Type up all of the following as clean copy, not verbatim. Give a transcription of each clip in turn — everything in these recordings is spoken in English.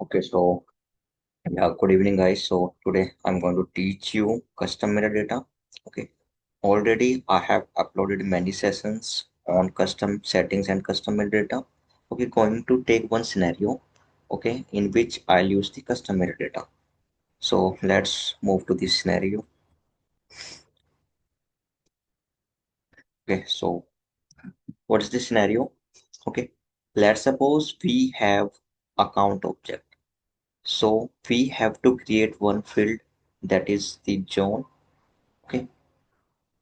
Okay, so yeah, good evening, guys. So today I'm going to teach you custom metadata. Okay, already I have uploaded many sessions on custom settings and custom metadata. Okay, going to take one scenario, okay, in which I'll use the custom metadata. So let's move to this scenario. Okay, so what is the scenario? Okay, let's suppose we have account object. So we have to create one field that is the zone. Okay,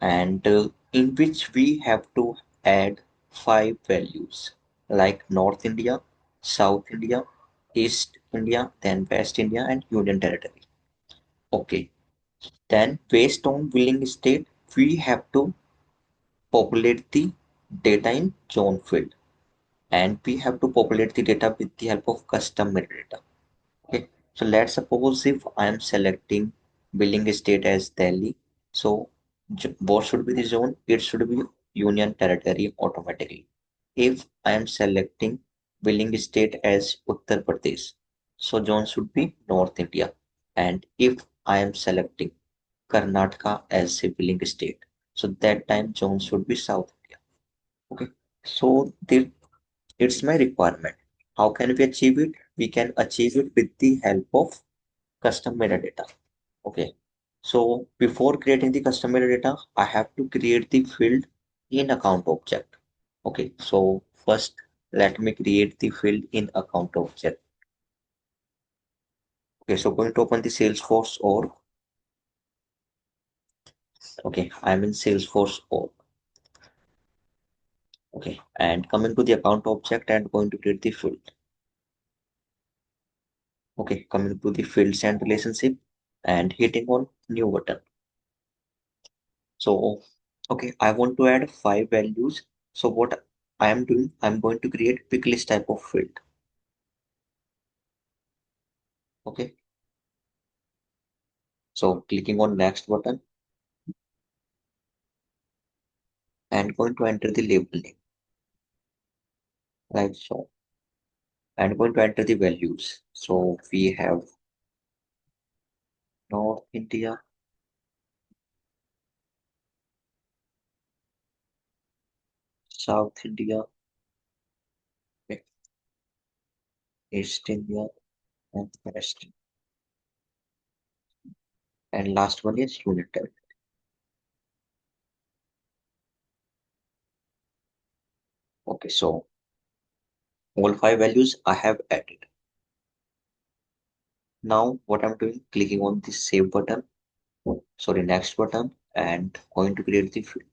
and in which we have to add five values like North India, South India, East India, then West India, and Union Territory. Okay, then based on billing state, we have to populate the data in zone field, and we have to populate the data with the help of custom metadata. Okay, so let's suppose if I am selecting billing state as Delhi, so what should be the zone? It should be Union Territory automatically. If I am selecting billing state as Uttar Pradesh, so zone should be North India. And if I am selecting Karnataka as a billing state, so that time zone should be South India. Okay, so it's my requirement. How can we achieve it? We can achieve it with the help of custom metadata. Okay. So before creating the custom metadata, I have to create the field in account object. Okay. So first, let me create the field in account object. Okay. So going to open the Salesforce org. Okay. I'm in Salesforce org. Okay. And coming to the account object and going to create the field. Okay. Coming to the fields and relationship and hitting on new button. So, okay, I want to add five values. So what I am doing, I'm going to create pick list type of field. Okay, so clicking on next button and going to enter the label name, right? So, and going to enter the values. So we have North India, South India, okay, East India, and West. And last one is unit type. Okay, so all five values I have added. Now what I'm doing, clicking on the save button, sorry, next button, and going to create the field.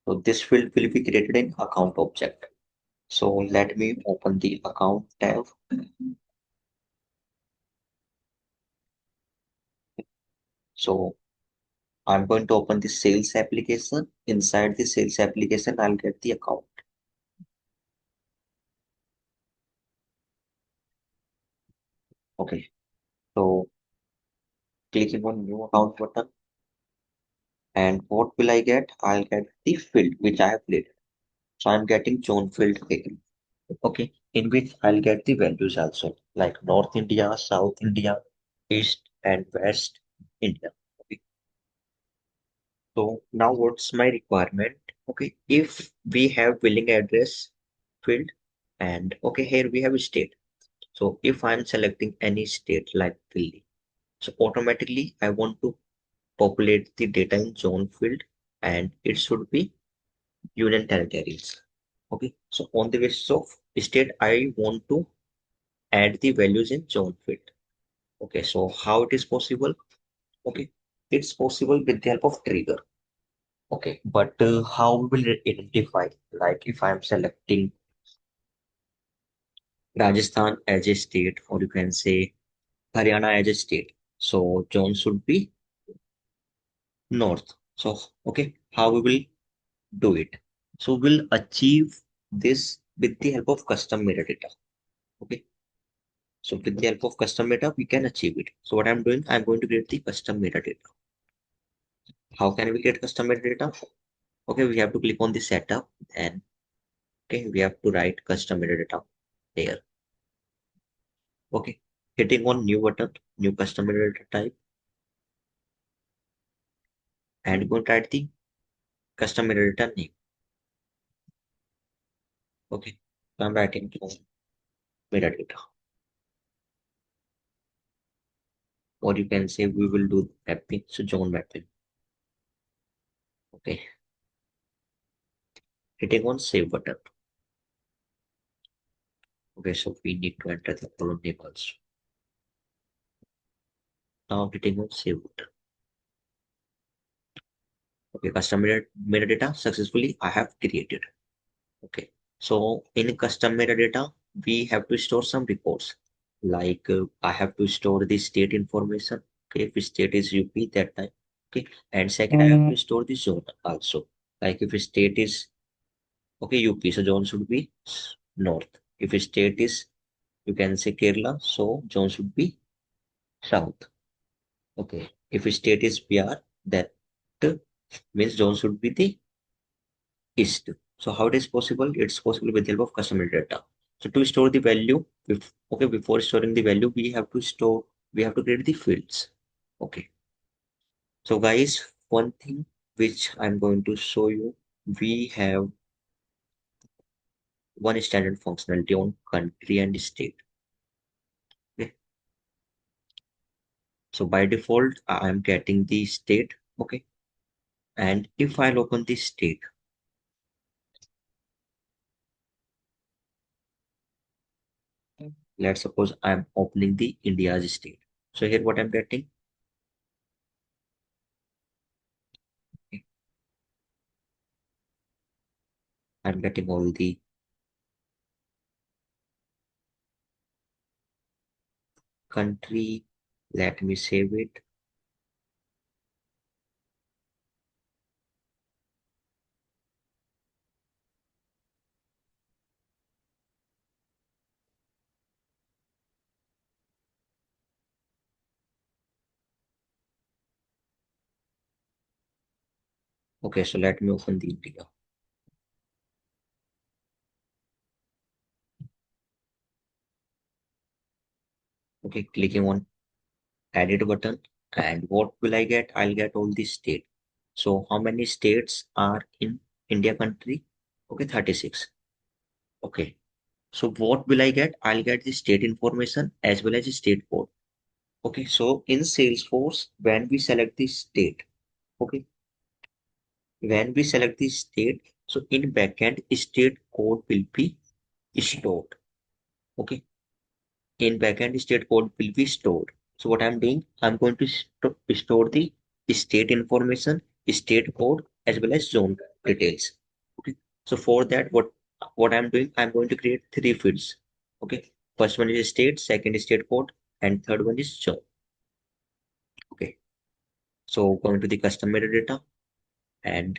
So this field will be created in account object. So let me open the account tab. So I'm going to open the sales application. Inside the sales application, I'll get the account. Okay. So clicking on new account button. And what will I get? I'll get the field which I have created. So I'm getting zone field again. Okay. In which I'll get the values also like North India, South India, East and West India. Okay. So now what's my requirement? Okay, if we have billing address field and okay, here we have a state. So if I'm selecting any state like Delhi, so automatically I want to populate the data in zone field and it should be union territories. Okay, so on the basis of state, I want to add the values in zone field. Okay, so how it is possible? Okay, it's possible with the help of trigger. Okay, but how we will identify? Like if I'm selecting Rajasthan as a state, or you can say Haryana as a state. So zone should be north. So okay, how we will do it? So we'll achieve this with the help of custom metadata. Okay, so with the help of custom data, we can achieve it. So what I'm doing, I'm going to create the custom metadata. How can we get custom metadata? Okay, we have to click on the setup and Okay, we have to write custom metadata there. Okay, hitting on new button, new custom metadata type, and going to write the custom metadata name. Okay, so I'm writing metadata, or you can say we will do mapping, so zone mapping. Okay, hitting on save button. Okay, so we need to enter the column name also. Now hitting on save button. Okay, custom metadata successfully I have created. Okay, so in custom metadata, we have to store some records. Like I have to store the state information. Okay, if state is UP that time. Okay, and second, I have to store the zone also. Like if state is okay UP, so zone should be north. If state is you can say Kerala, so zone should be south. Okay, if state is PR, that means zone should be the east. So how it is possible? It's possible with the help of customer data. So to store the value, okay, before storing the value, we have to create the fields. Okay. So guys, one thing which I'm going to show you, we have one standard functionality on country and state. Okay. So by default, I'm getting the state. Okay. And if I'll open the state, let's suppose I'm opening the India's state. So here what I'm getting, okay, I'm getting all the country. Let me save it. Okay, so let me open the India. Okay, clicking on edit button. And what will I get? I'll get all the state. So how many states are in India country? Okay, 36. Okay. So what will I get? I'll get the state information as well as the state code. Okay, so in Salesforce, when we select the state, okay, when we select the state, so in backend, state code will be stored. Okay, in backend state code will be stored. So what I'm doing, I'm going to store the state information, state code, as well as zone details. Okay. So for that, what I'm doing, I'm going to create three fields. Okay. First one is state, second is state code, and third one is zone. Okay. So going to the custom metadata, and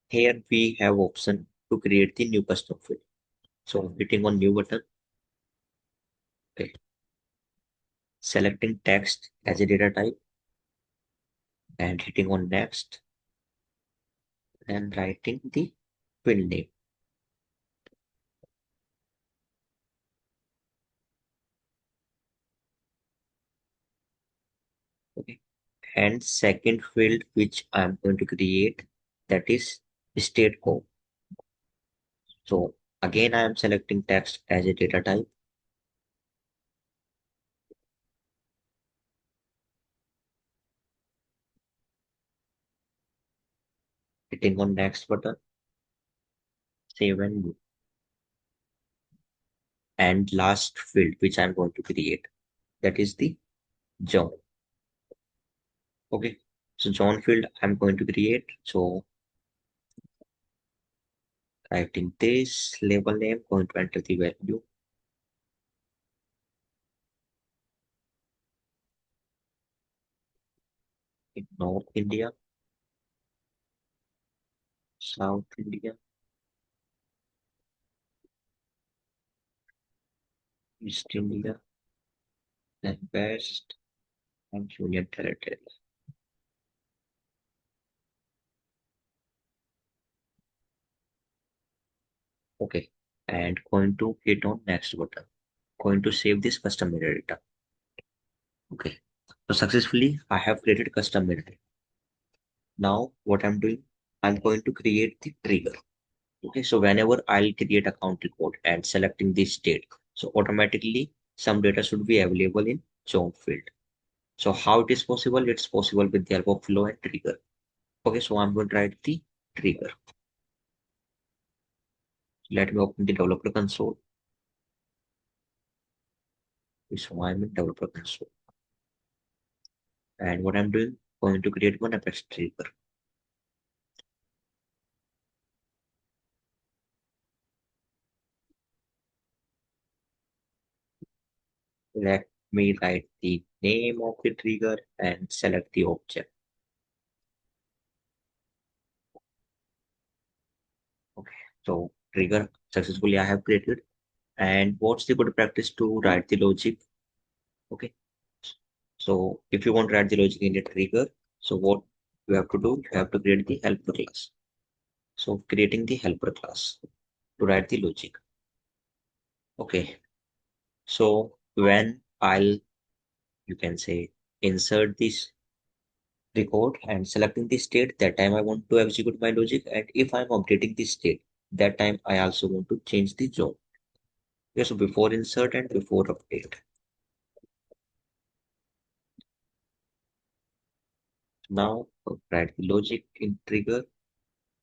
here we have option to create the new custom field. So hitting on new button. Okay. Selecting text as a data type and hitting on next and writing the field name. Okay. And second field which I'm going to create, that is state code. So again, I am selecting text as a data type, hitting on next button, save and move. And last field which I'm going to create, that is the zone. Okay. So zone field I'm going to create. So writing this label name, going to enter the value. In North India, South India, East India, and West and Union Territory. Okay. and going to hit on next button. Going to save this custom metadata. Okay. So successfully I have created custom metadata. Now what I'm doing, I'm going to create the trigger. Okay, so whenever I'll create account record and selecting this state, so automatically some data should be available in zone field. So how it is possible? It's possible with the help of flow and trigger. Okay, so I'm going to write the trigger. Let me open the developer console. So I'm in developer console. And what I'm doing, going to create one Apex trigger. Let me write the name of the trigger and select the object. Okay, so trigger successfully I have created. And what's the good practice to write the logic? Okay, so if you want to write the logic in the trigger, so what you have to do, you have to create the helper class. So creating the helper class to write the logic. Okay, so when I'll, you can say, insert this record and selecting the state, that time I want to execute my logic. And if I'm updating the state, that time I also want to change the zone. Okay, so before insert and before update. Now write the logic in trigger.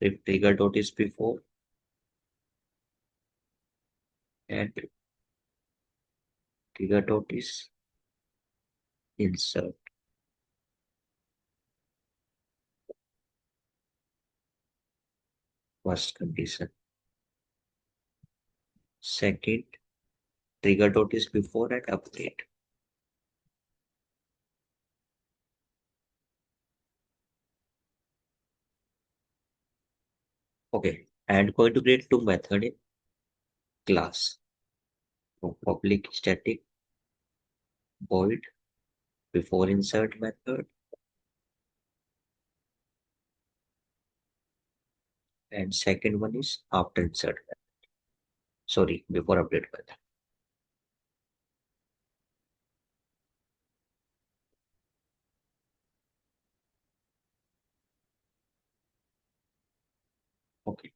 If trigger dot is before and trigger dot is insert. First condition. Second, trigger dot is before and update. Okay, and going to create two method in class. So public static void before insert method and second one is after insert method. Sorry, before update method. Okay,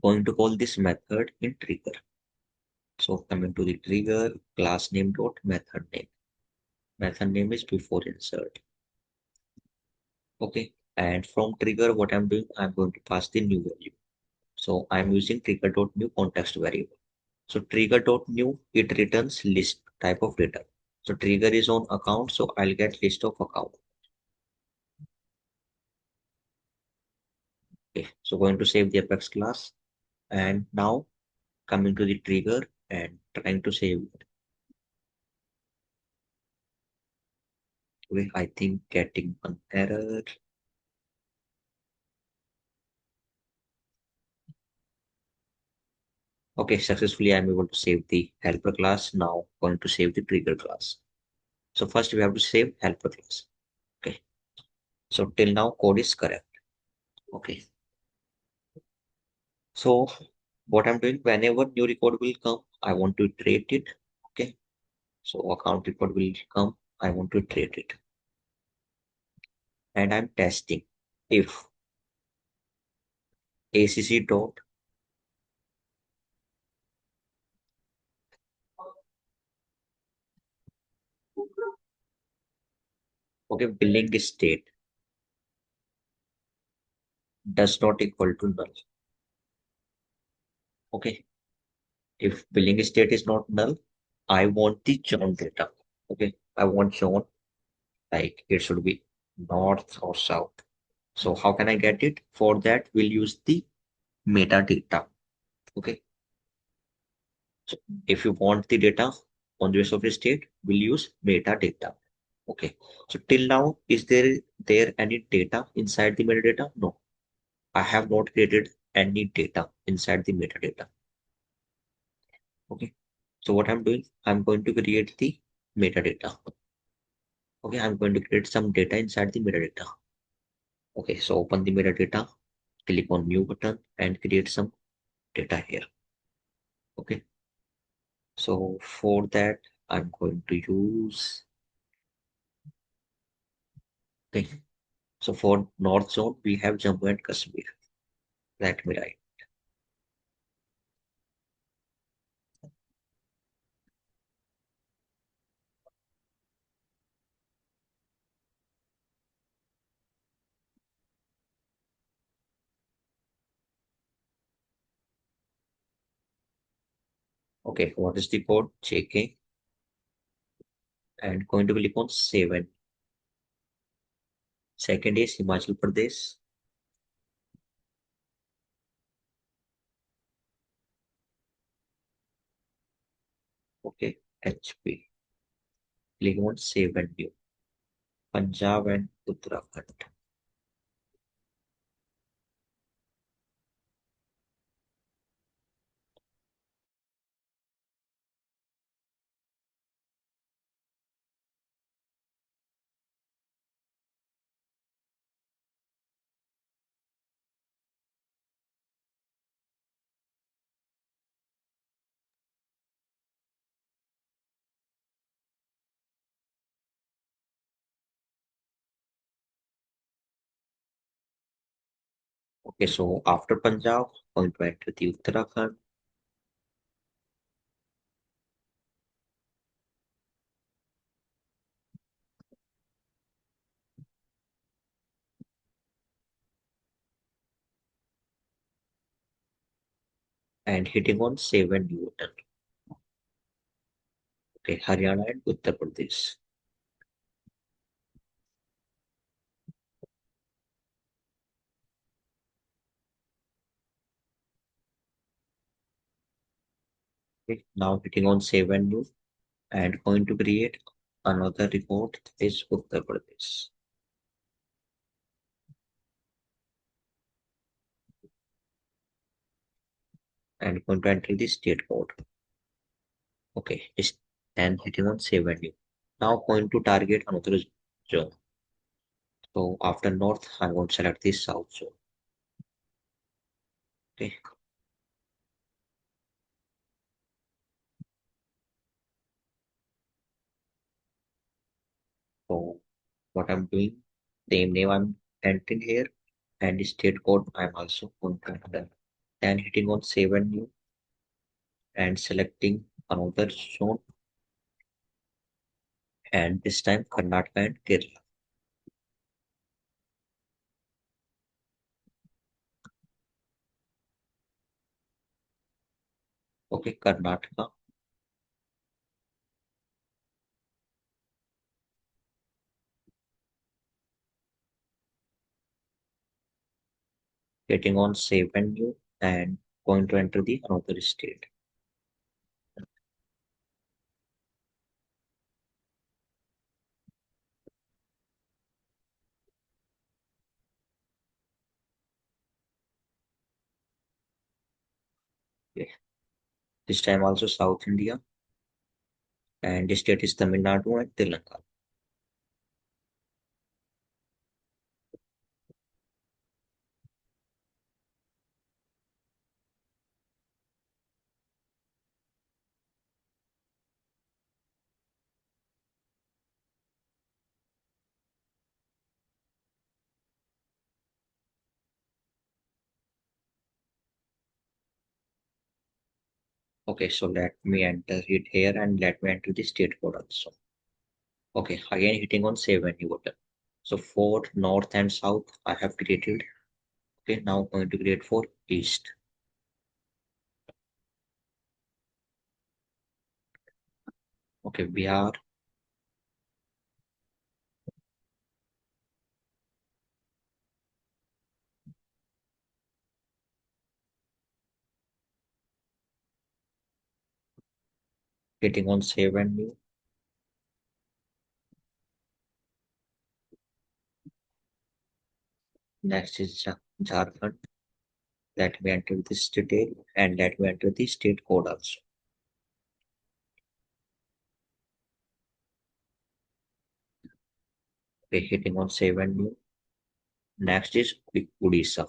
going to call this method in trigger. So coming to the trigger, class name dot method name. Method name is before insert. Okay, and from trigger, what I'm doing, I'm going to pass the new value. So I'm using trigger dot new context variable. So trigger dot new, it returns list type of data. So trigger is on account, so I'll get list of account. Okay, so going to save the Apex class and now coming to the trigger and trying to save it. Okay, I think getting an error. Okay, successfully I'm able to save the helper class. Now going to save the trigger class. So first we have to save helper class. Okay, so till now code is correct. Okay, so what I'm doing, whenever new record will come, I want to iterate it. Okay, so account record will come, I want to iterate it. And I'm testing if acc dot, okay, billing state does not equal to null. Okay, if billing state is not null, I want the zone data. Okay, I want zone like it should be north or south. So how can I get it? For that, we'll use the metadata. Okay, so if you want the data on the basis of a state, we'll use metadata. Okay, so till now, is there any data inside the metadata? No, I have not created any data inside the metadata. Okay, so what I'm doing, I'm going to create the metadata. Okay, I'm going to create some data inside the metadata. Okay, so open the metadata, click on new button and create some data here. Okay, so for that, I'm going to use, okay, so for North Zone, we have Jammu and Kashmir. Let me write. Okay, what is the code? JK, and going to click on 7. Second is Himachal Pradesh. Okay, HP. Click on save and view. Punjab and Uttarakhand. Okay, so after Punjab, going to enter the Uttarakhand and hitting on save and view button. Okay, Haryana and Uttar Pradesh. Okay, now hitting on save and view and going to create another report that is Uttar Pradesh and going to enter the state code. Okay, and hitting on save and view. Now going to target another zone. So after north, I'm going to select the south zone. Okay, so what I'm doing, same name I'm entering here and the state code I'm also going to enter. Then hitting on save and new and selecting another zone and this time Karnataka and Kerala. Okay, Karnataka, hitting on save and new and going to enter the another state. Okay. This time also South India and the state is Tamil Nadu and Telangana. Okay, so let me enter it here and let me enter the state code also. Okay, again hitting on save and new button. So for north and south, I have created. Okay, now going to create for east. Okay, Bihar, hitting on save and new. Next is Jharkhand. Let me enter this detail and let me enter the state code also. Okay, hitting on save and new. Next is Odisha.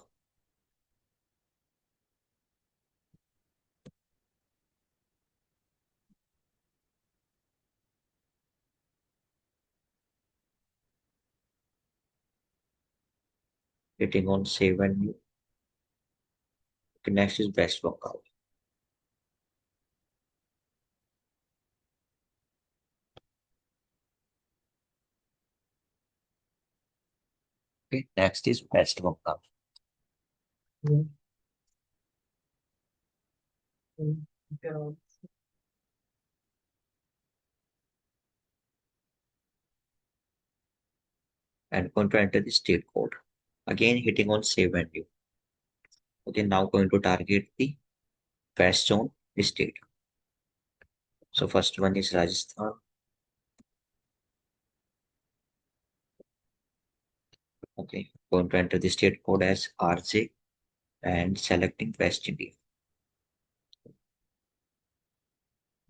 Hitting on save and new. Okay, next is best workout. Okay, next is best workout. And going to enter the state code. Again, hitting on save and new. Okay, now going to target the best zone state. So first one is Rajasthan. Okay, going to enter the state code as RJ and selecting West India.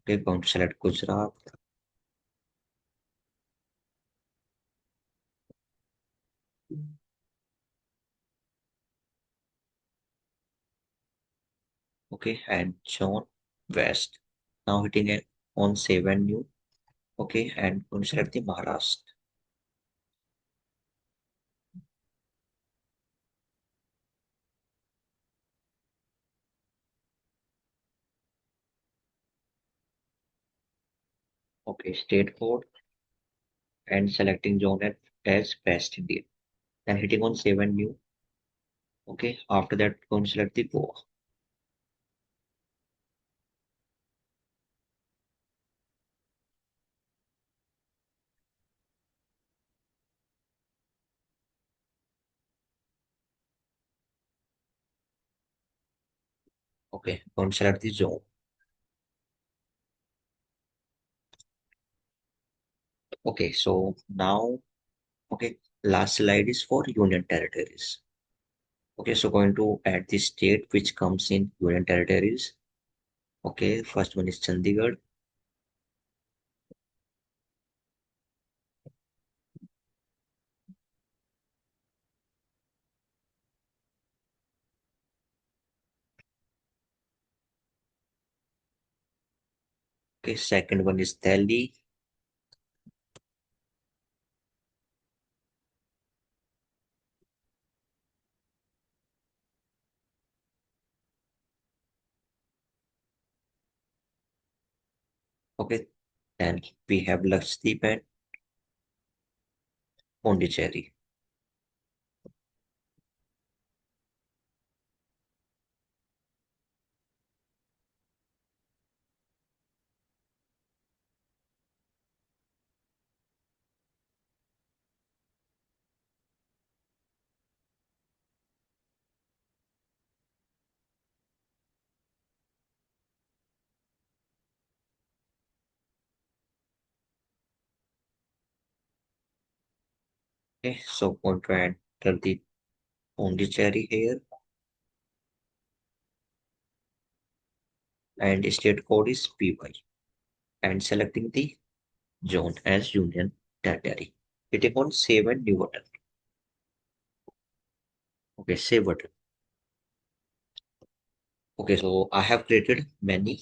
Okay, going to select Gujarat. Okay, and zone West. Now hitting it on save and new. Okay, and going to select the Maharashtra. Okay, state code and selecting zone as West India. Then hitting on save and new. Okay, after that, going to select the Goa. Okay, going to select the zone. Okay, so now, okay, last slide is for union territories. Okay, so going to add the state which comes in union territories. Okay, first one is Chandigarh. Okay, second one is Delhi. Okay, then we have Lakshadweep and Pondicherry. Okay, so going to enter the Pondicherry here and state code is PY and selecting the zone as Union Territory. Hitting on save and new button. Okay, save button. Okay, so I have created many,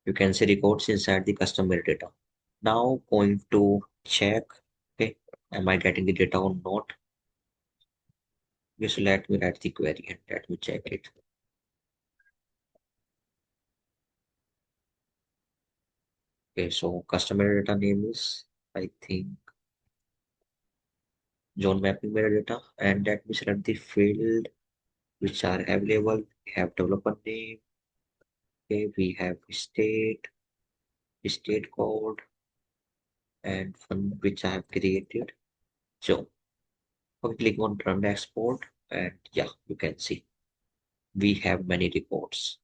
you can say, records inside the custom metadata. Now going to check, okay, am I getting the data or not? Okay, so let me write the query and let me check it. Okay, so customer data name is, I think, zone mapping metadata, and let me select the field which are available. We have developer name, okay, we have state code, and one which I have created. So, okay, click on run export, and yeah, you can see we have many reports.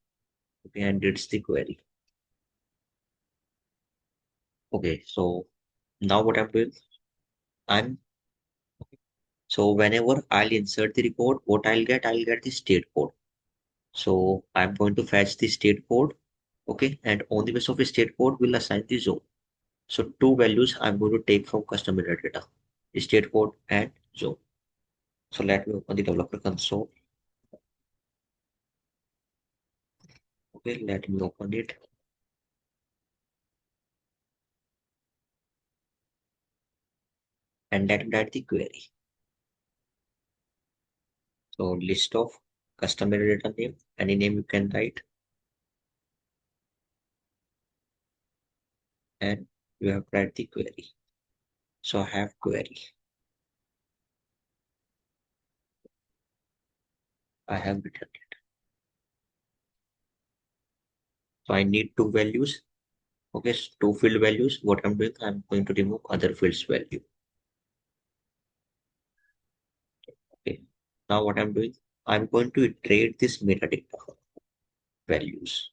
Okay, and it's the query. Okay, so now what I'm doing, I'm so whenever I'll insert the report, what I'll get the state code. So I'm going to fetch the state code. Okay, and on the basis of a state code, we'll assign the zone. So two values I'm going to take from customer data, state code and zone. So let me open the developer console. Okay, let me open it. And let me write the query. So list of customer data name, any name you can write, and you have to write the query. So I have query. I have written it. So I need two values. Okay, so two field values. What I'm doing, I'm going to remove other fields value. Okay. Now what I'm doing, I'm going to iterate this metadata values.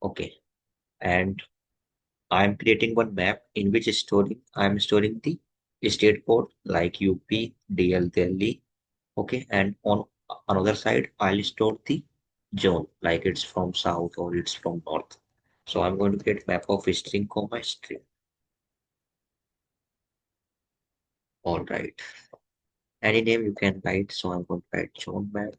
Okay. And I'm creating one map in which I'm storing the state code like UP, DL, Delhi. Okay. And on another side, I'll store the zone like it's from south or it's from north. So I'm going to get map of string comma string. All right. Any name you can write. So I'm going to write zone map.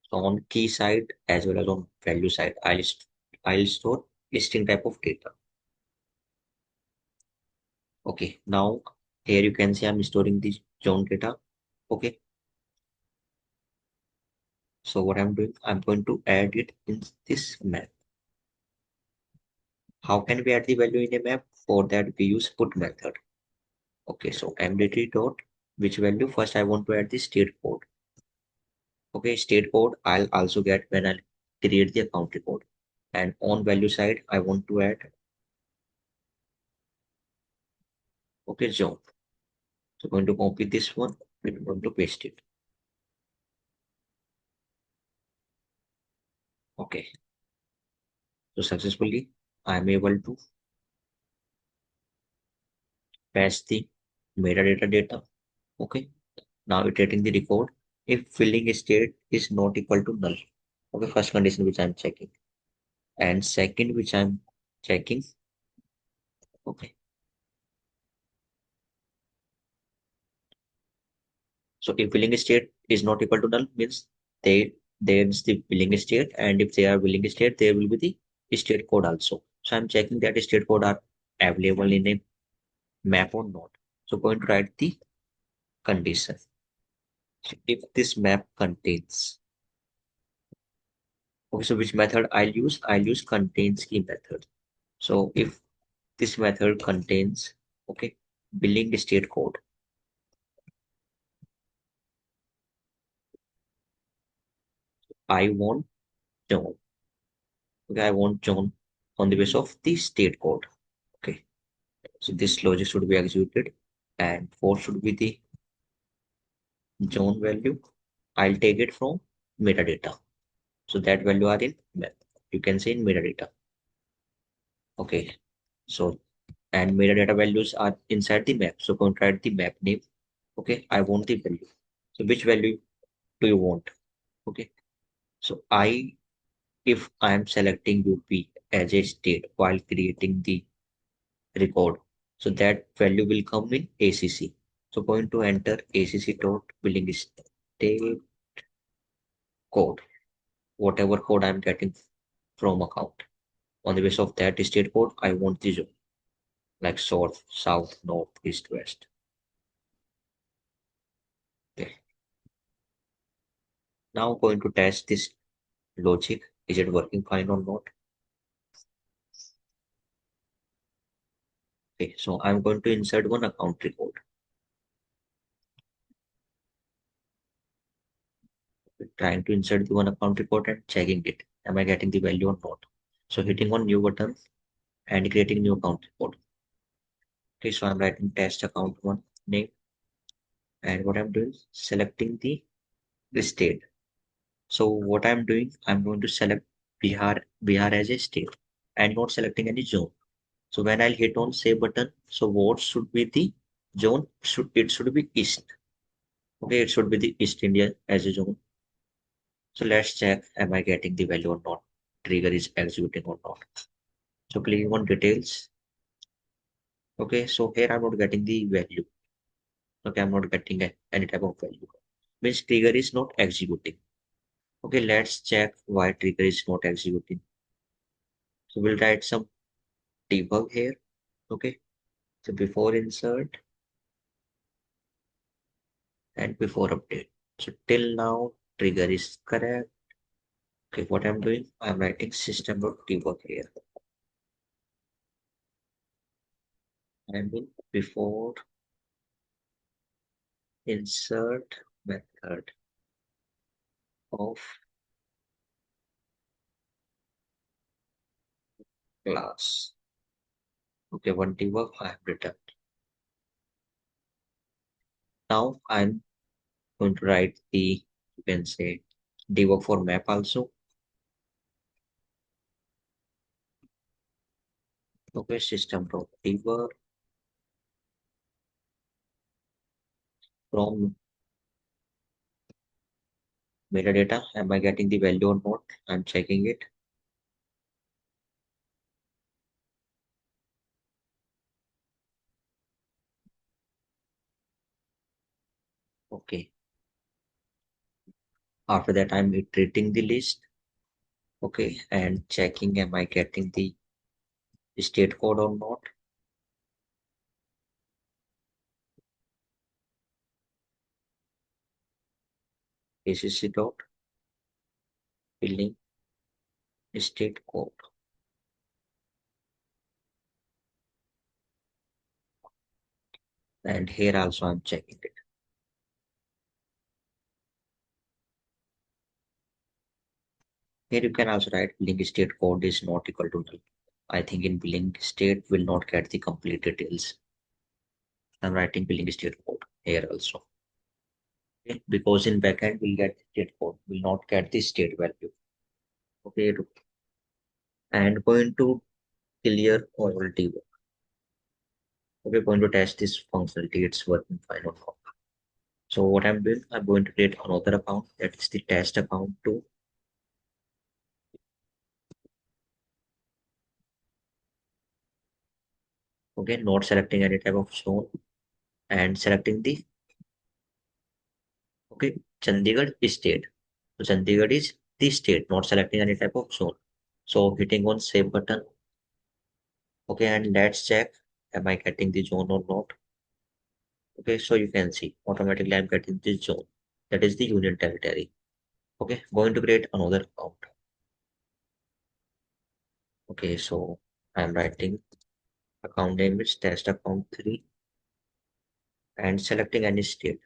So on key side as well as on value side, I'll store string type of data. Okay, now here you can see I'm storing the zone data. Okay, so what I'm doing, I'm going to add it in this map. How can we add the value in a map? For that we use put method. Okay, so mdt dot which value? First I want to add the state code. Okay, state code I'll also get when I create the account report. And on value side, I want to add okay zone. So I'm going to copy this one. I'm going to paste it. Okay, so successfully I'm able to pass the metadata data. Okay, now iterating the record. If filling state is not equal to null. Okay, first condition which I'm checking. And second which I'm checking. Okay, so if filling state is not equal to null means there's the filling state, and if they are filling state, there will be the state code also. So I'm checking that state code are available in a map or not. So going to write the condition. So if this map contains, okay, so which method I'll use? I'll use contains key method. So if this method contains, okay, billing state code, I want John. Okay, I want John on the basis of the state code. Okay, so this logic should be executed, and four should be the John value. I'll take it from metadata. So that value are in map. You can say in metadata. Okay, so and metadata values are inside the map. So contract the map name. Okay, I want the value. So which value do you want? Okay, so if I am selecting UP as a state while creating the record, so that value will come in ACC. So going to enter ACC dot billing state code, whatever code I'm getting from account. On the basis of that state code, I want the zone like south, south, north, east, west. Okay. Now going to test this logic. Is it working fine or not? Okay, so I'm going to insert one account report. Trying to insert the one account report and checking it. Am I getting the value or not? So hitting on new button and creating new account report. Okay, so I'm writing test account one name, and what I'm doing is selecting the state. So what I'm doing, I'm going to select Bihar as a state and not selecting any zone. So when I'll hit on save button, so what should be the zone? It should be east. Okay, it should be the East India as a zone. So let's check, am I getting the value or not? Trigger is executing or not. So clicking on details. Okay, so here I'm not getting the value. Okay, I'm not getting any type of value. means trigger is not executing. Okay, let's check why trigger is not executing. So we'll write some debug here. Okay, so before insert and before update. So till now trigger is correct. Okay, what I'm doing, I'm writing system.debug here. And then before insert method of class. Okay, one debug I have written. Now I'm going to write the, you can say, debug for map also. Okay, system.debug from metadata. Am I getting the value or not? I'm checking it. Okay. After that, I'm iterating the list. Okay, and checking am I getting the state code or not. ACC dot filling state code. And here also I'm checking it. Here you can also write billing state code is not equal to null. I think in billing state will not get the complete details. I'm writing billing state code here also. Okay, because in backend we'll get state code, will not get the state value. Okay, and going to clear all debug. Okay, going to test this functionality, it's working fine or not. So what I'm doing, I'm going to create another account, that is the test account too. Okay, not selecting any type of zone and selecting the, okay, Chandigarh state. So Chandigarh is the state, not selecting any type of zone. So hitting on save button. Okay, and let's check, am I getting the zone or not? Okay, so you can see automatically I'm getting this zone. That is the union territory. Okay, going to create another account. Okay, so I'm writing account name is test account 3 and selecting any state.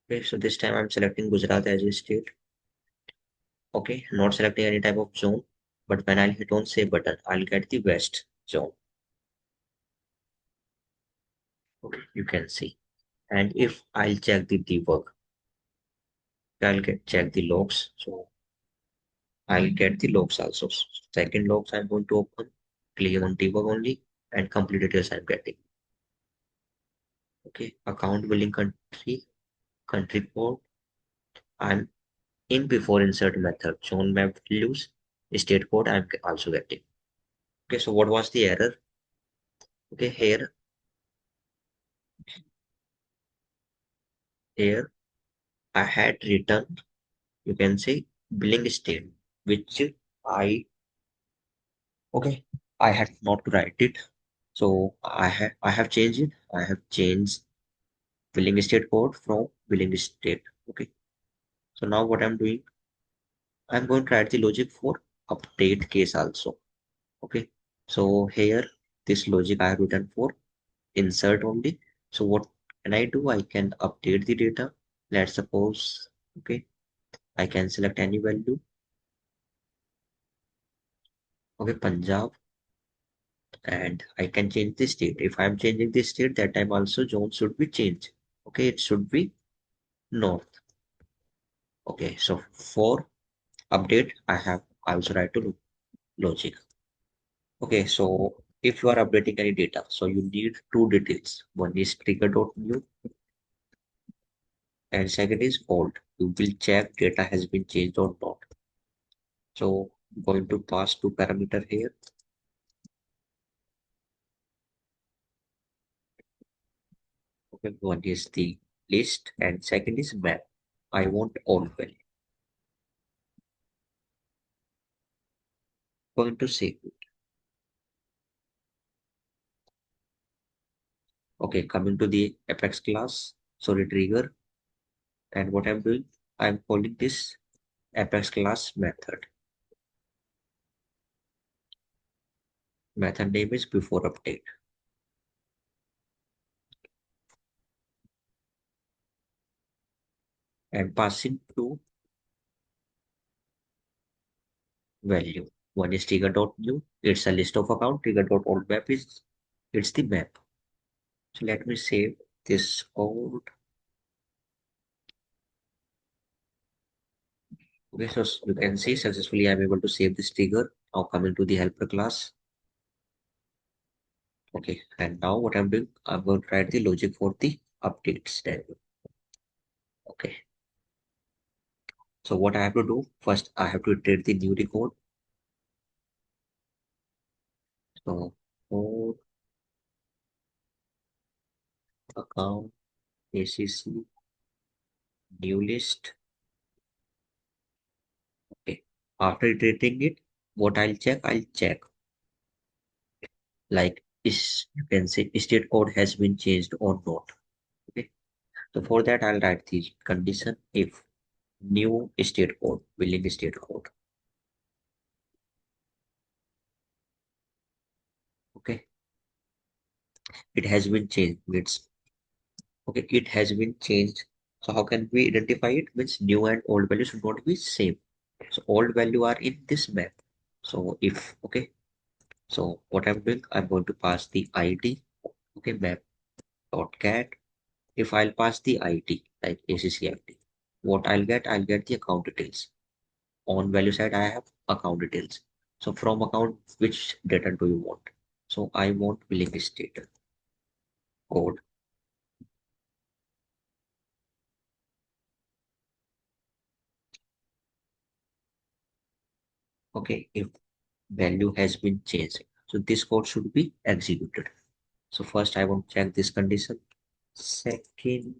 Okay, so this time I'm selecting Gujarat as a state. Okay, not selecting any type of zone, but when I'll hit on save button, I'll get the west zone. Okay, you can see. And if I'll check the debug, I'll get check the logs. So I'll get the logs also. Second logs I'm going to open, click on debug only, and complete details I'm getting. Okay, account billing country, country code. I'm in before insert method. Zone map values, state code I'm also getting. Okay, so what was the error? Okay, here I had written, you can say, billing state, which I, okay, I had not to write it. So I have changed it. I have changed billing state code from billing state. Okay. So now what I'm doing, I'm going to write the logic for update case also. Okay. So here this logic I have written for insert only. So what can I do? I can update the data. Let's suppose, okay, I can select any value. Okay, Punjab, and I can change the state. If I'm changing the state, that time also zone should be changed. Okay, it should be north. Okay, so for update, I have also write to logic. Okay, so if you are updating any data, so you need two details. One is trigger.new and second is old. You will check data has been changed or not. So going to pass two parameter here. Okay, one is the list and second is map. I want all value. Going to save it. Okay, coming to the Apex class, sorry, trigger. And what I'm doing, I'm calling this Apex class method. Method name is before update. And passing to value. One is trigger.new. It's a list of account. Trigger.old map is it's the map. So let me save this code. Okay, so you can see successfully I'm able to save this trigger. Now coming to the helper class. Okay, and now what I'm doing, I'm going to write the logic for the updates then. Okay, so what I have to do first, I have to iterate the new record. So code account ACC new list. Okay, after iterating it, what I'll check like is you can say state code has been changed or not. Okay, so for that I'll write the condition if new state code, billing state code. Okay, it has been changed. Means okay, it has been changed. So how can we identify it? Means new and old value should not be same. So old value are in this map. So if okay, so what I'm doing, I'm going to pass the ID. Okay, map dot cat. If I'll pass the ID like ACC ID, what I'll get the account details. On value side, I have account details. So from account, which data do you want? So I want billing state code. Okay, if value has been changed, so this code should be executed. So first I want to check this condition. Second,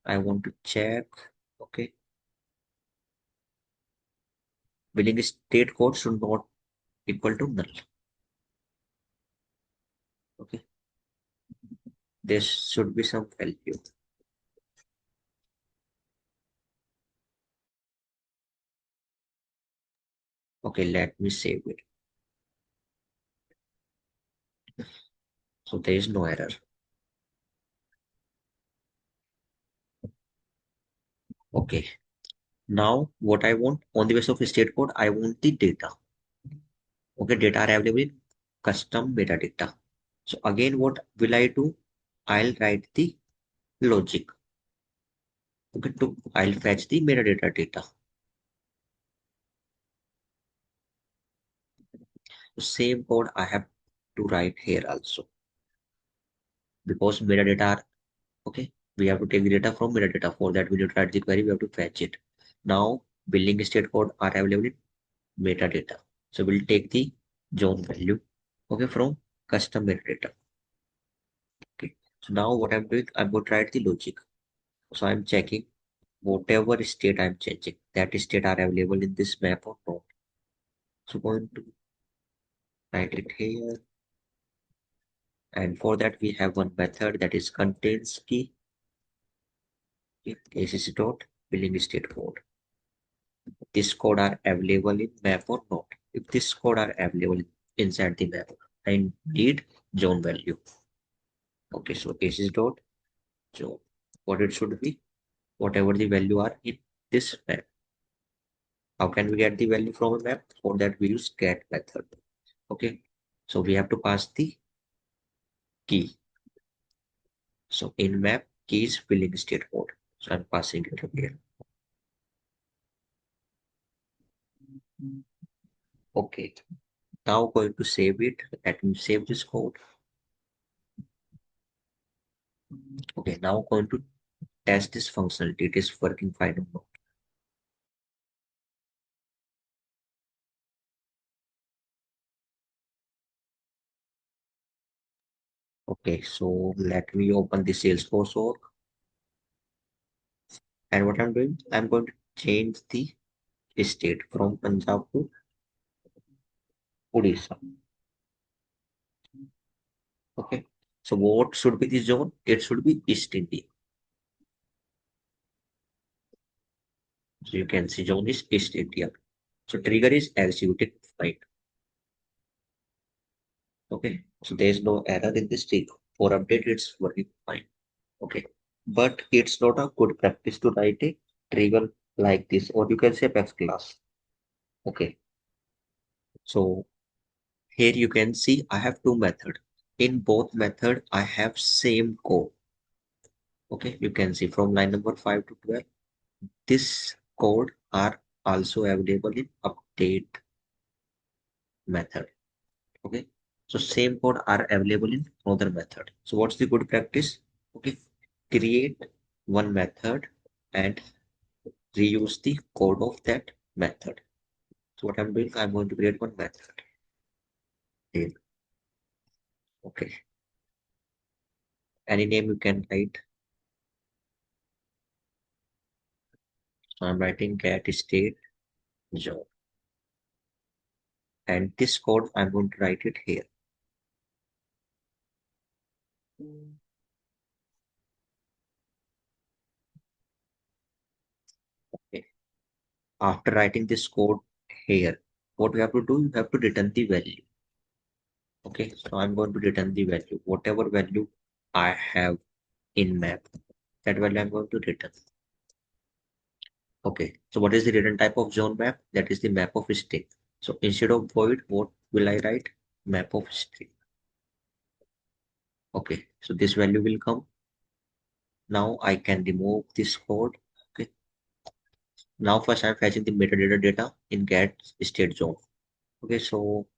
I want to check, okay, billing state code should not equal to null. Okay, there should be some value. Okay, let me save it. So there is no error. Okay, now what I want on the basis of state code, I want the data. Okay, data are available in custom metadata. So again, what will I do? I'll write the logic. Okay, I'll fetch the metadata data. So same code I have to write here also because metadata are okay. We have to take the data from metadata. For that, we need to write the query. We have to fetch it. Now, billing state code are available in metadata. So we'll take the zone value okay from custom metadata. Okay. So now what I'm doing, I'm going to write the logic. So I'm checking whatever state I'm changing, that state are available in this map or not. So going to write it here. And for that, we have one method that is contains key ACC dot billing state code. This code are available in map or not. If this code are available inside the map, I need zone value. Okay, so ACC dot zone. What it should be, whatever the value are in this map. How can we get the value from a map? For that, we use get method. Okay, so we have to pass the key. So in map, key is billing state code. So I'm passing it here. Okay, now going to save it. Let me save this code. Okay, now going to test this functionality. It is working fine or not. Okay, so let me open the Salesforce org. And what I'm doing, I'm going to change the state from Punjab to Odisha. Okay, so what should be the zone? It should be East India. So you can see zone is East India. So trigger is executed right. Okay, so there is no error in this trigger. For update, it's working fine. Okay, but it's not a good practice to write a trigger like this, or you can say back class. Okay, so here you can see I have two methods. In both method, I have same code. Okay, you can see from line number 5 to 12. This code are also available in update method. Okay, so same code are available in another method. So what's the good practice? Okay, create one method and reuse the code of that method. So what I'm doing, I'm going to create one method. Here. Okay, any name you can write. So I'm writing get state job, and this code I'm going to write it here. Okay. After writing this code here, what we have to do, you have to return the value. Okay, so I'm going to return the value, whatever value I have in map, that value I'm going to return. Okay, so what is the return type of zone map? That is the map of string. So instead of void, what will I write? Map of string. Okay, so this value will come. Now I can remove this code. Okay, now first I'm fetching the metadata data in get state zone. Okay, so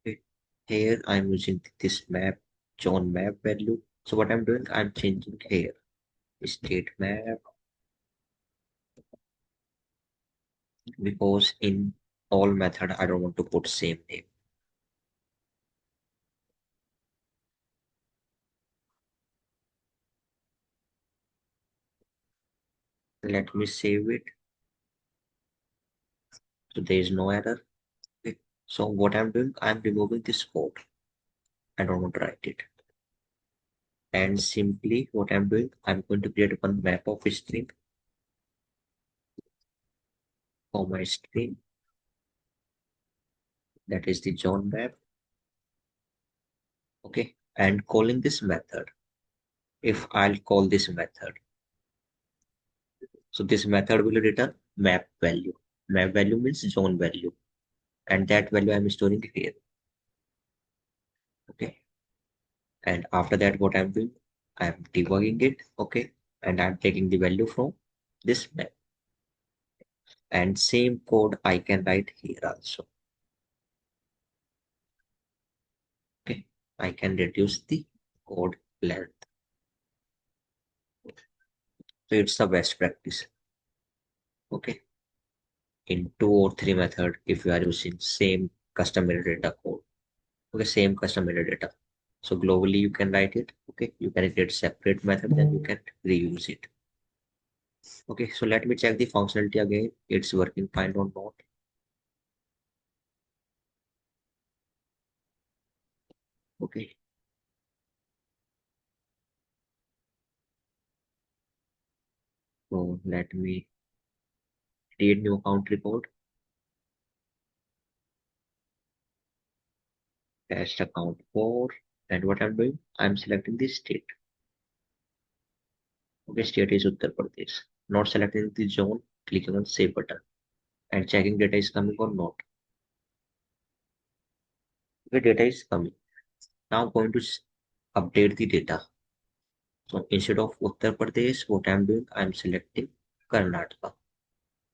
okay, here I'm using this map zone map value. So what I'm doing, I'm changing here state map, because in all method I don't want to put same name. Let me save it. So there is no error. Okay. So what I'm doing, I'm removing this code. I don't want to write it. And simply what I'm doing, I'm going to create one map of string for my string. That is the zone map. Okay. And calling this method. If I'll call this method, so this method will return map value. Map value means zone value. And that value I'm storing here. Okay. And after that, what I'm doing, I'm debugging it. Okay. And I'm taking the value from this map. And same code I can write here also. Okay, I can reduce the code length. So it's the best practice. Okay, in two or three method, if you are using same custom metadata code. Okay, same custom metadata. So globally you can write it. Okay, you can create separate method, then you can reuse it. Okay, so let me check the functionality again. It's working fine or not. Okay, so let me create new account report, test account 4, and what I'm doing, I'm selecting the state. Okay, state is Uttar Pradesh. Not selecting the zone, clicking on save button and checking data is coming or not. Okay, data is coming. Now I'm going to update the data. So instead of Uttar Pradesh, what I'm doing, I'm selecting Karnataka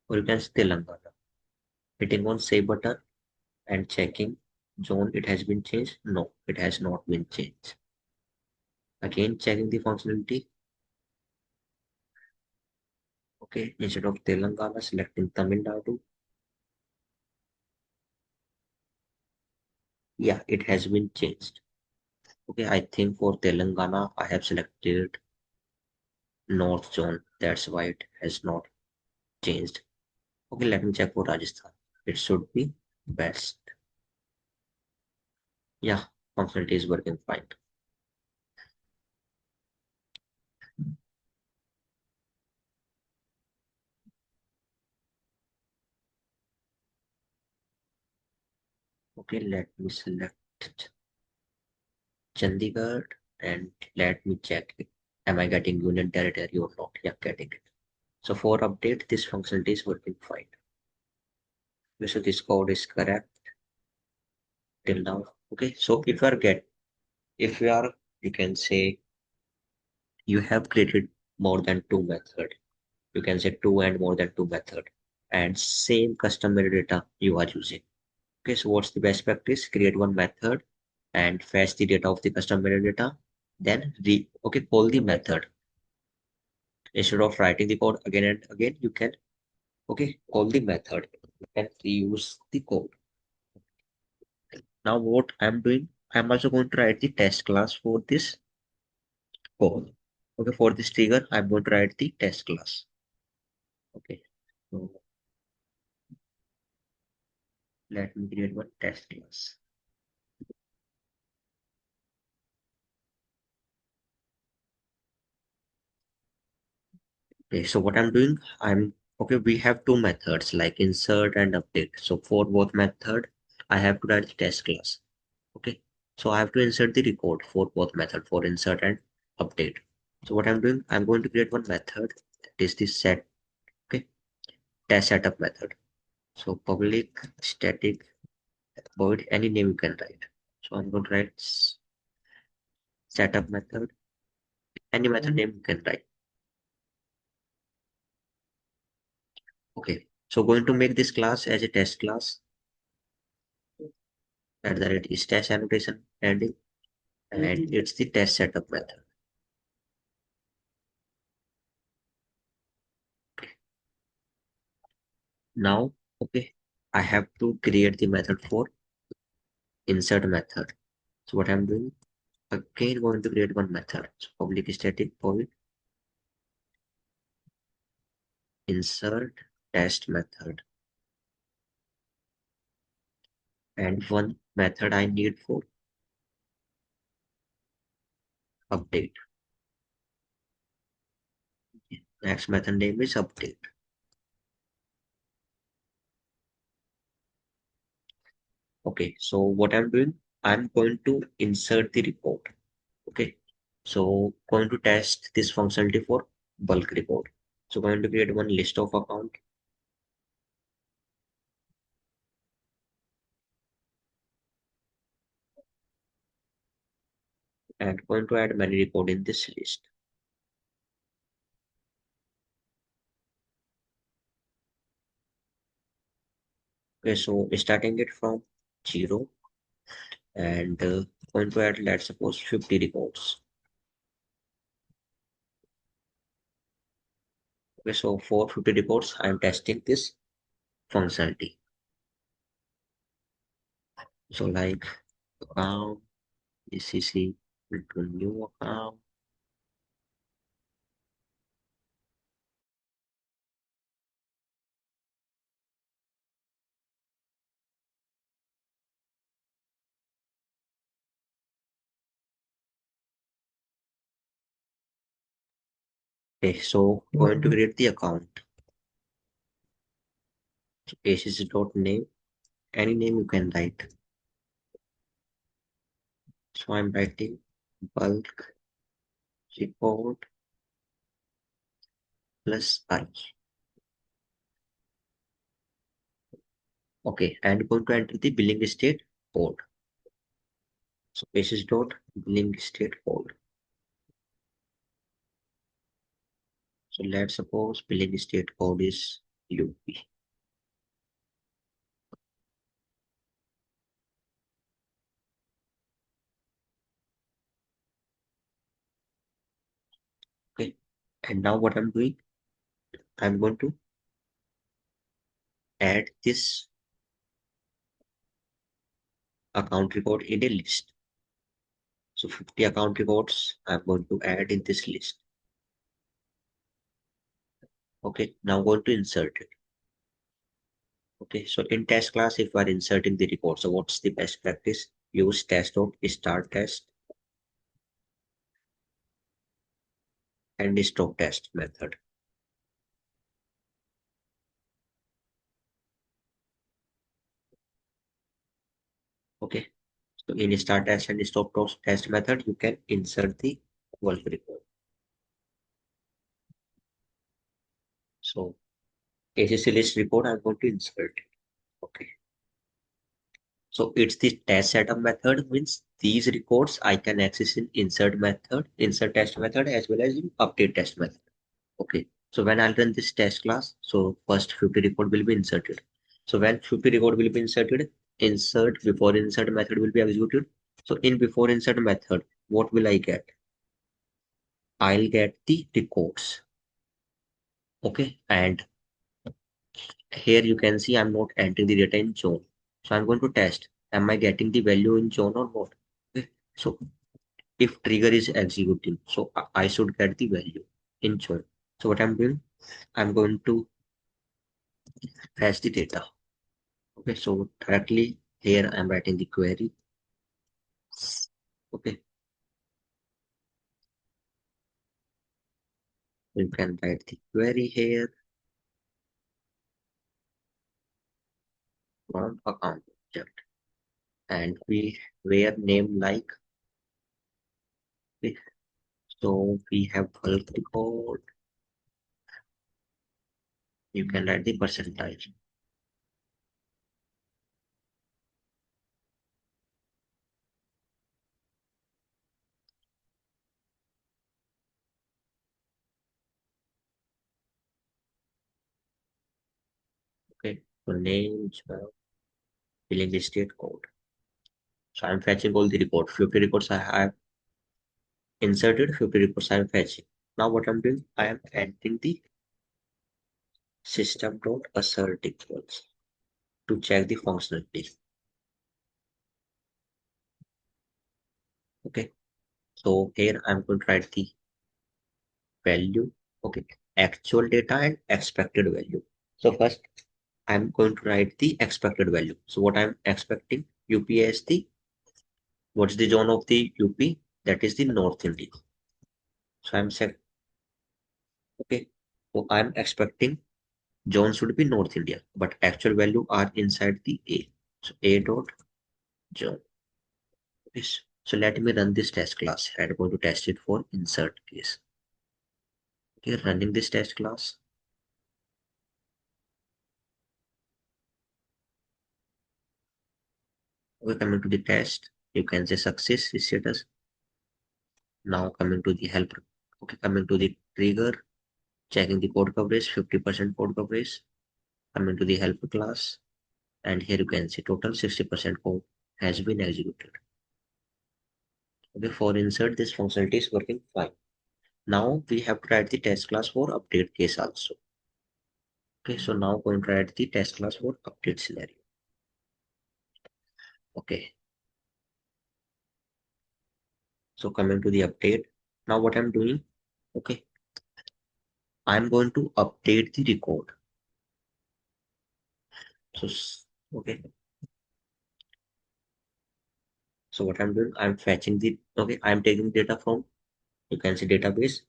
or you can say Telangana. Hitting on save button and checking zone, it has been changed. No, it has not been changed. Again, checking the functionality. Okay, instead of Telangana, selecting Tamil Nadu. Yeah, it has been changed. Okay, I think for Telangana, I have selected North Zone. That's why it has not changed. Okay, let me check for Rajasthan. It should be best. Yeah, functionality is working fine. Okay, let me select Chandigarh and let me check it. Am I getting union territory or not? Yeah, getting it. So for update, this functionality is working fine. So this code is correct till now. Okay, so if you are, you can say you have created more than two method. You can say two and more than two method and same customer data you are using. Okay, so what's the best practice? Create one method and fetch the data of the customer data. Then call the method. Instead of writing the code again and again, you can call the method. You can reuse the code. Now what I'm doing, I'm also going to write the test class for this code. Okay, for this trigger, I'm going to write the test class. Okay, so let me create one test class. Okay, so what I'm doing, we have two methods like insert and update. So for both method, I have to write the test class. Okay, so I have to insert the record for both method for insert and update. So what I'm doing, I'm going to create one method that is the okay, test setup method. So public static void any name you can write. So I'm going to write setup method, any method name you can write. Okay, so going to make this class as a test class at the rate is test annotation ending, and it's the test setup method. Now, okay, I have to create the method for insert method. So what I'm doing, again going to create one method. So public static void insert test method, and one method I need for update. Next method name is update. Okay, so what I'm doing, I'm going to insert the report. Okay, so going to test this functionality for bulk report. So going to create one list of account and going to add many report in this list. Okay, so starting it from 0 and going to add, let's suppose 50 reports. Okay, so for 50 reports, I'm testing this functionality. So like account, ECC, into new account. Okay, so going to create the account. So ACC dot name, any name you can write. So I'm writing bulk report plus I. Okay, and going to enter the billing state code. So basis dot billing state code. So let's suppose billing state code is UP. Okay, and now what I'm doing, I'm going to add this account record in a list. So 50 account records I'm going to add in this list. Okay, now I'm going to insert it. Okay, so in test class, if we are inserting the record, so what's the best practice? Use test.start test and stop test method. Okay, so in start test and stop test method, you can insert the work record. So ACC list report, I'm going to insert. Okay, so it's the test setup method means these records I can access in insert test method as well as in update test method. Okay, so when I'll run this test class, so first 50 record will be inserted. So when 50 record will be inserted, insert before insert method will be executed. So in before insert method, what will I get? I'll get the records. Okay, and here you can see I'm not entering the data in zone. So I'm going to test. Am I getting the value in zone or not? Okay, so if trigger is executing, so I should get the value in zone. So what I'm doing, I'm going to fetch the data. Okay, so directly here I'm writing the query. Okay, you can write the query here from account object, and we where name like. Okay, so we have bulk record. You can write the percentage. Okay, so name, filling state code. So I'm fetching all the reports. 50 reports I have inserted, 50 reports I'm fetching. Now what I'm doing, I am entering the system.assert equals to check the functionality. Okay, so here I'm going to write the value. Okay, actual data and expected value. So first I'm going to write the expected value. So what I'm expecting, UP as the, what's the zone of the UP? That is the North India. So I'm set. Okay, so I'm expecting zone should be North India, but actual value are inside the A. So A dot zone. Yes. So let me run this test class. I'm going to test it for insert case. Okay, running this test class. Okay, coming to the test, you can say success status. Now coming to the helper. Okay, coming to the trigger, checking the code coverage, 50% code coverage. Coming to the helper class, and here you can see total 60% code has been executed. Okay, for insert, this functionality is working fine. Now we have to write the test class for update case also. Okay, so now going to write the test class for update scenario. Okay, so coming to the update. Now what I'm doing, okay, I'm going to update the record. So okay, so what I'm doing, I'm fetching the, okay, I'm taking data from, you can see database,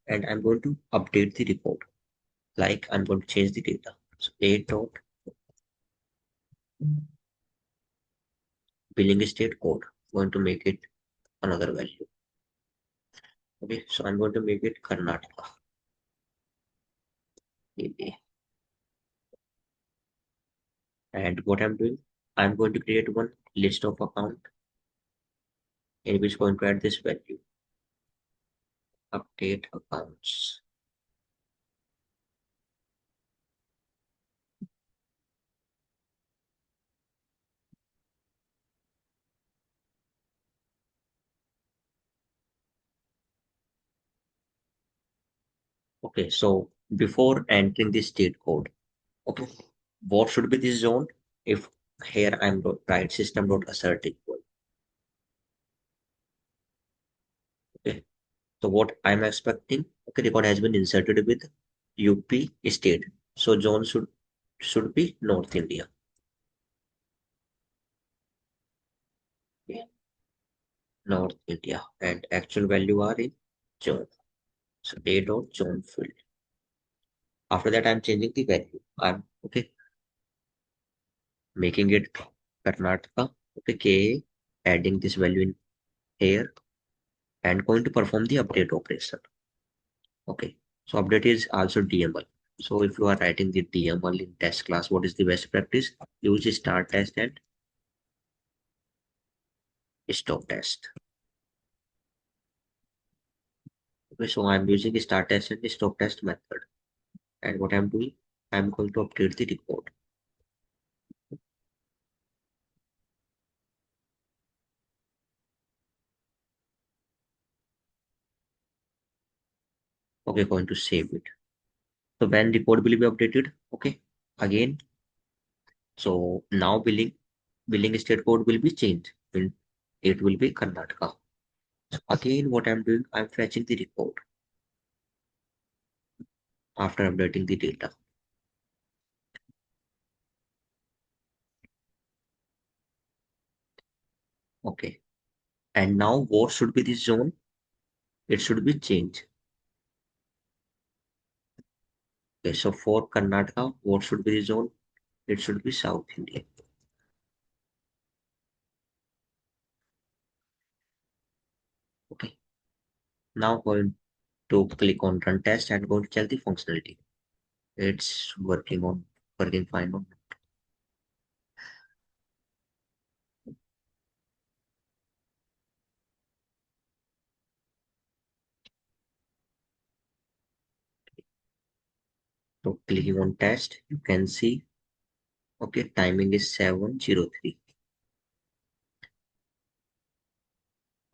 and I'm going to update the record. Like I'm going to change the data. So a dot billing state code. Going to make it another value. Okay, so I'm going to make it Karnataka. Okay. And what I'm doing, I'm going to create one list of account in which going to add this value. Update accounts. Okay, so before entering the state code, okay, what should be this zone? If here I'm write system dot assert equal. So what I'm expecting, okay, record has been inserted with UP state. So zone should be North India. Okay, North India, and actual value are in zone. So A dot zone field. After that, I'm changing the value. I'm okay, making it Karnataka. Okay, K, adding this value in here and going to perform the update operation. Okay, so update is also DML. So if you are writing the DML in test class, what is the best practice? Use start test and stop test. Okay, so I'm using start test and stop test method. And what I'm doing, I'm going to update the record. Okay, going to save it. So when record will be updated, okay, again, so now billing state code will be changed. It will be Karnataka. So again, what I'm doing, I'm fetching the record after updating the data. Okay, and now what should be the zone? It should be changed. Okay, so for Karnataka, what should be the zone? It should be South India. Okay, now going to click on run test and going to check the functionality. It's working fine on. So clicking on test, you can see, okay, timing is 7:03.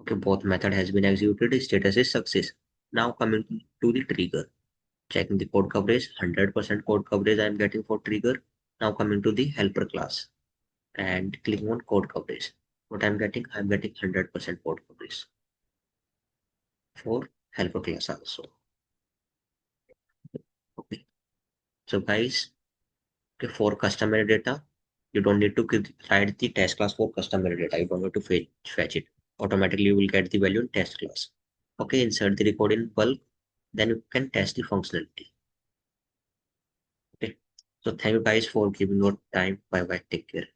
Okay, both method has been executed, status is success. Now coming to the trigger, checking the code coverage, 100% code coverage I am getting for trigger. Now coming to the helper class and clicking on code coverage. What I'm getting 100% code coverage for helper class also. Okay, so guys, okay, for customer data, you don't need to write the test class for customer data. You don't need to fetch it. Automatically, you will get the value in test class. Okay, insert the record in bulk. Then you can test the functionality. Okay. So thank you guys for giving your time. Bye bye. Take care.